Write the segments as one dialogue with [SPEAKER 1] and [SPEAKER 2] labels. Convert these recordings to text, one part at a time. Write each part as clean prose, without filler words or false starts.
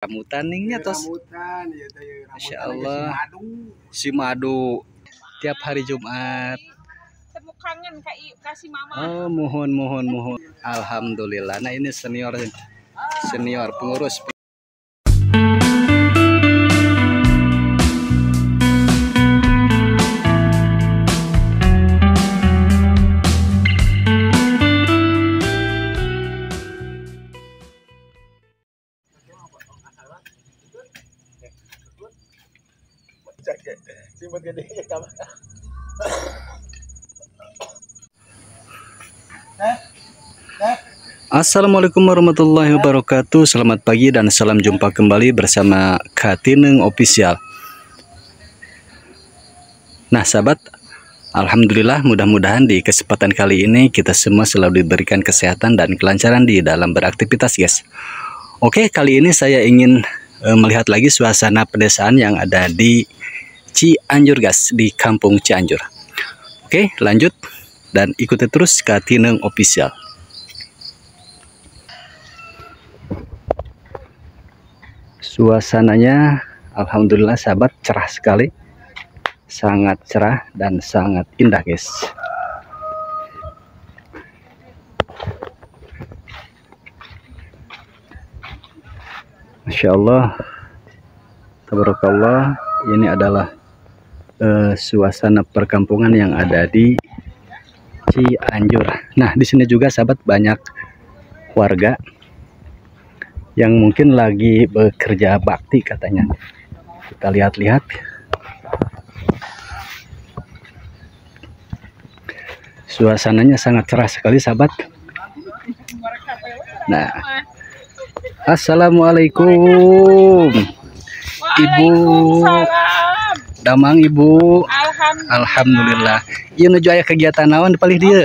[SPEAKER 1] Rambutan ningnya tos.
[SPEAKER 2] Rambutan ya teh.
[SPEAKER 1] Masya Allah. Si madu tiap hari Jumat.
[SPEAKER 3] Temu kangen kasih mama.
[SPEAKER 1] Oh, mohon. Alhamdulillah. Nah, ini senior pengurus. Assalamualaikum warahmatullahi wabarakatuh. Selamat pagi dan salam jumpa kembali bersama Katineng Official. Nah sahabat, alhamdulillah mudah-mudahan di kesempatan kali ini kita semua selalu diberikan kesehatan dan kelancaran di dalam beraktivitas guys. Oke, kali ini saya ingin melihat lagi suasana pedesaan yang ada di Cianjur guys, di Kampung Cianjur. Oke, lanjut dan ikuti terus Katineng Official. Suasananya alhamdulillah sahabat cerah sekali, sangat cerah dan sangat indah guys. Masya Allah, tabarakallah. Ini adalah suasana perkampungan yang ada di Cianjur. Nah, di sini juga sahabat banyak warga yang mungkin lagi bekerja bakti katanya. Kita lihat-lihat. Suasananya sangat cerah sekali sahabat. Nah, assalamualaikum Ibu. Damang Ibu. Alhamdulillah. Iya nuju aya kegiatan naon paling dia?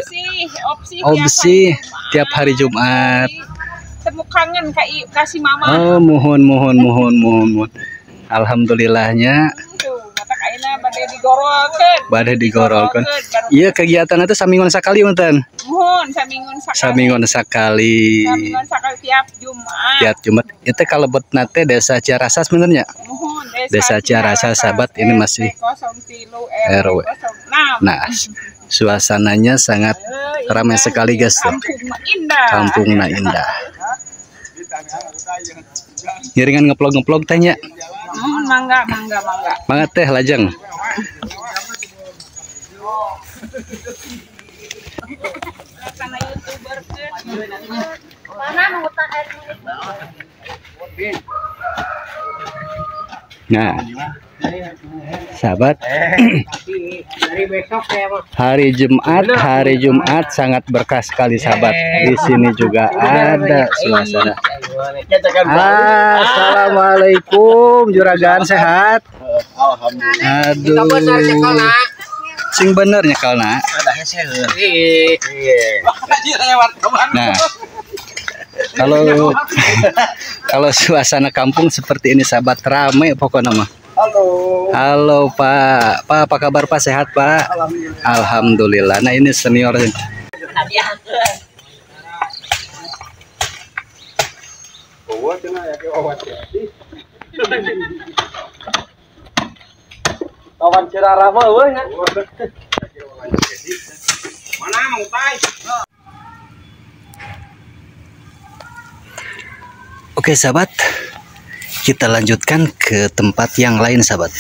[SPEAKER 1] Opsi tiap hari Jumat.
[SPEAKER 3] Temu kangen kasih mama.
[SPEAKER 1] Oh, mohon. Alhamdulillahnya. Bade digorolkeun. Iya kegiatan itu samingon sakali punten.
[SPEAKER 3] Mohon
[SPEAKER 1] samingon sakali.
[SPEAKER 3] Tiap Jumat.
[SPEAKER 1] Tiap Jumat. Itu kalau buat nate Desa Ciarasa sebenarnya. Desa Ciarasa sahabat ini masih RW. Nah, suasananya sangat ramai sekali guys. Kampungna indah. Ngiringan ngeplog tanya.
[SPEAKER 3] Mangga.
[SPEAKER 1] Mangga teh lajeng. Nah, sahabat, hari Jumat sangat berkah sekali sahabat. Di sini juga ada suasana. Assalamualaikum, juragan sehat? Aduh, sing bener nyekalna. Nah, kalau suasana kampung seperti ini sahabat, ramai pokoknya mah. Halo Pak, apa kabar Pak, sehat Pak? Alhamdulillah. Nah ini senior.
[SPEAKER 2] Kawan cerara mah euy. Mana mau tai?
[SPEAKER 1] Oke sahabat, kita lanjutkan ke tempat yang lain sahabat.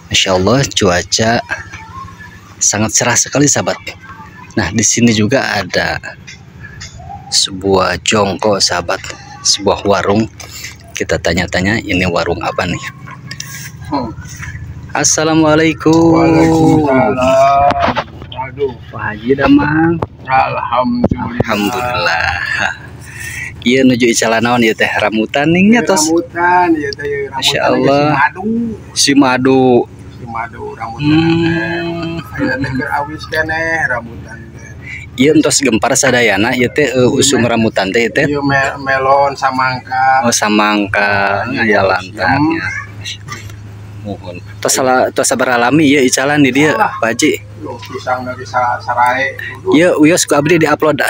[SPEAKER 1] Masya Allah, cuaca sangat cerah sekali sahabat. Nah di sini juga ada sebuah jongko sahabat, sebuah warung. Kita tanya-tanya ini warung apa nih. Assalamualaikum.
[SPEAKER 2] Waalaikumsalam. Aduh,
[SPEAKER 1] Pak Haji Damang.
[SPEAKER 2] Alhamdulillah.
[SPEAKER 1] Iya nuju icala naon ieu teh, rambutan ningnya tos.
[SPEAKER 2] Rambutan ya teh.
[SPEAKER 1] Masya Allah. Si madu.
[SPEAKER 2] Rambutan. Aya teh awis keneh rambutan.
[SPEAKER 1] Iya entos gempar sadayana ieu teh usum rambutan teh teh.
[SPEAKER 2] Ieu melon samangka.
[SPEAKER 1] Oh samangka aya lantarnya. Mohon. Tos sabar alami ya icalan di dia
[SPEAKER 2] Salah.
[SPEAKER 1] Pak Haji.
[SPEAKER 2] Loh, pisang dari sarai.
[SPEAKER 1] Ya Uyos ku abdi di-upload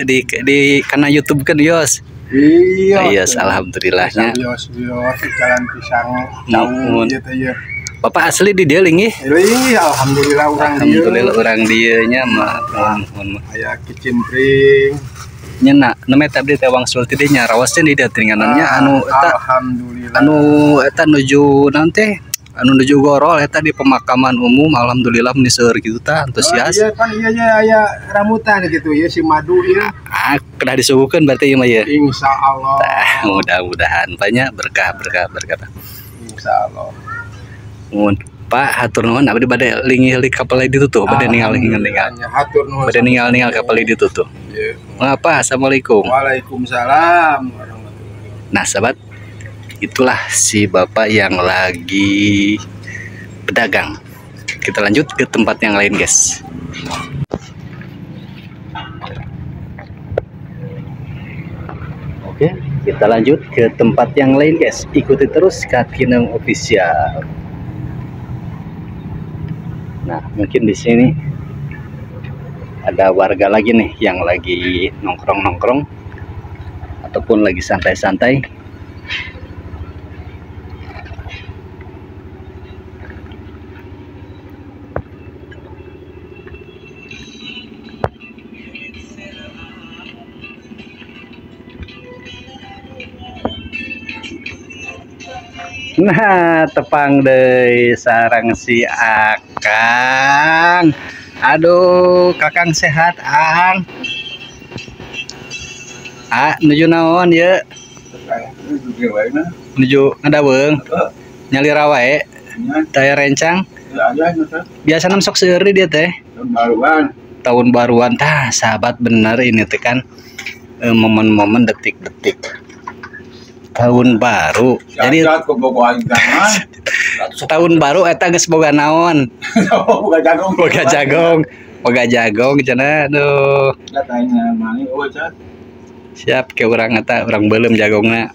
[SPEAKER 1] di kana YouTube kan Uyos.
[SPEAKER 2] Iya.
[SPEAKER 1] Iya, alhamdulillahnya.
[SPEAKER 2] Bios jalan pisang
[SPEAKER 1] Nuhun.
[SPEAKER 2] jauh gitu ya.
[SPEAKER 1] Bapak asli di Deling ih.
[SPEAKER 2] Iya, alhamdulillah orang
[SPEAKER 1] Alhamdulillah orang dieu nya mah mohon.
[SPEAKER 2] Aya kicimpring.
[SPEAKER 1] Nya nama eta abdi teh wangsul ti dieu nya rawasnya di dia tinganannya anu eta
[SPEAKER 2] Alhamdulillah.
[SPEAKER 1] nuju naon teh anu nuju gorol eta di pemakaman umum alhamdulillah meniseur gitu tah antusias.
[SPEAKER 2] Iya kan iya aya rambutan gitu ya si madu ya.
[SPEAKER 1] Kedah disuguhkeun berarti ieu mah ya.
[SPEAKER 2] Insyaallah.
[SPEAKER 1] Mudah-mudahan banyak berkah.
[SPEAKER 2] Insyaallah.
[SPEAKER 1] Mun Pak hatur nuhun abdi bade lingih li kapal itu tuh bade ningali.
[SPEAKER 2] Hatur nuhun.
[SPEAKER 1] Bade ningali kapal itu tuh.
[SPEAKER 2] Iya.
[SPEAKER 1] Mengapa? Assalamualaikum.
[SPEAKER 2] Waalaikumsalam warahmatullahi.
[SPEAKER 1] Nah, sahabat, itulah si bapak yang lagi pedagang. Kita lanjut ke tempat yang lain, guys. Oke, kita lanjut ke tempat yang lain, guys. Ikuti terus Katineng Official. Nah, mungkin di sini ada warga lagi nih yang lagi nongkrong ataupun lagi santai-santai. Nah, tepang deh sarang si Akang. Aduh, Kakang sehat, Ang. Nuju naon ya? Nuju ngadaweung. Nyali rawae. Daya rencang. Biasa sok seuri dia teh. Tahun baruan tah, sahabat bener ini teh kan momen-momen detik-detik tahun baru. Jadi tahun baru eta geus boga naon? Boga jagong cenah. Aduh. Siap ke urang eta, urang beuleum jagongna.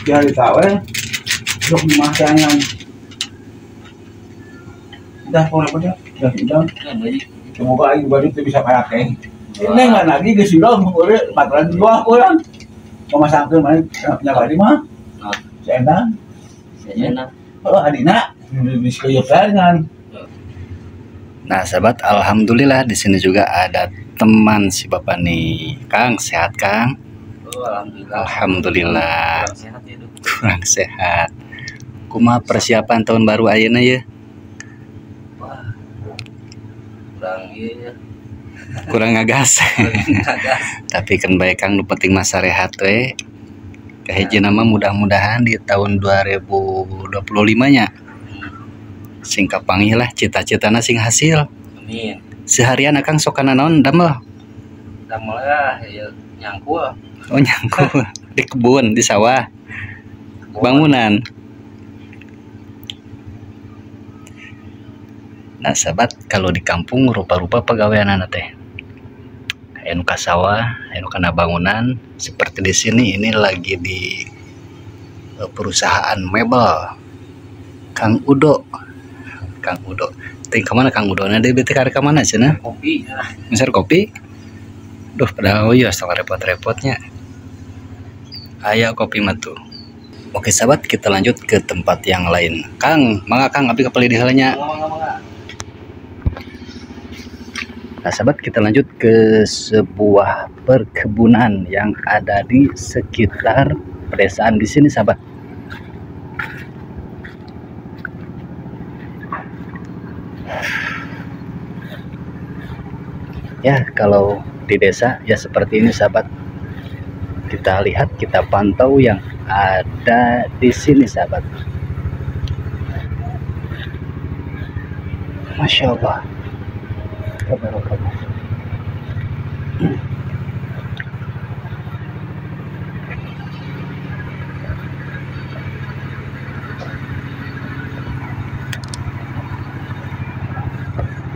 [SPEAKER 2] Jadi tahu untuk makanan. Dah pora pada. Dah. Semoga aing baru itu bisa pakai. Ini nggak lagi ke sini boleh makanan dua orang. Memasangkan mana punya di mah? Saya oh adina bisa kan.
[SPEAKER 1] Nah, sahabat, alhamdulillah di sini juga ada teman si bapak nih. Kang, sehat Kang? Alhamdulillah. Kurang sehat. Kumaha persiapan tahun baru ayeuna ya? Kurang ngagas. Tapi kan baik Kang, nu penting masa rehat we. Kahiji nama mudah-mudahan di tahun 2025 nya sing kapanggih lah cita-citana sing hasil.
[SPEAKER 4] Amin.
[SPEAKER 1] Seharian Akang sok kana naon damel?
[SPEAKER 4] Damel ya nyangkul.
[SPEAKER 1] Oh nyangkul di kebun, di sawah. Bangunan. Nah, sahabat, kalau di kampung rupa-rupa pegawaianana teh. Anu ka sawah, anu kana bangunan, seperti di sini ini lagi di perusahaan mebel. Kang Udo. Ting kemana Kang Udo? Nah, dia bete ka mana cenah?
[SPEAKER 4] Kopi.
[SPEAKER 1] Misal kopi. Duh, padahal ya salah repot-repotnya. Ayo kopi mah tuh. Oke sahabat, kita lanjut ke tempat yang lain. Kang, mangga Kang, abdi kapali di halanya. Nah sahabat, kita lanjut ke sebuah perkebunan yang ada di sekitar pedesaan di sini sahabat. Ya, kalau di desa ya seperti ini sahabat. Kita lihat, kita pantau yang ada di sini sahabat. Masya Allah.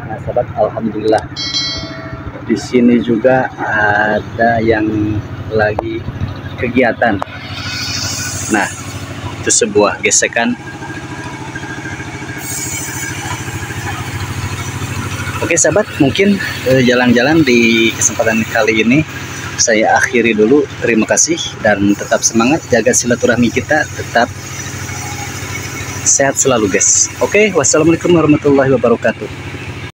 [SPEAKER 1] Nah sahabat, alhamdulillah di sini juga ada yang lagi kegiatan. Nah itu itu sebuah gesekan. Oke sahabat, mungkin jalan-jalan di kesempatan kali ini saya akhiri dulu. Terima kasih dan tetap semangat, jaga silaturahmi kita, tetap sehat selalu guys. Oke, wassalamualaikum warahmatullahi wabarakatuh.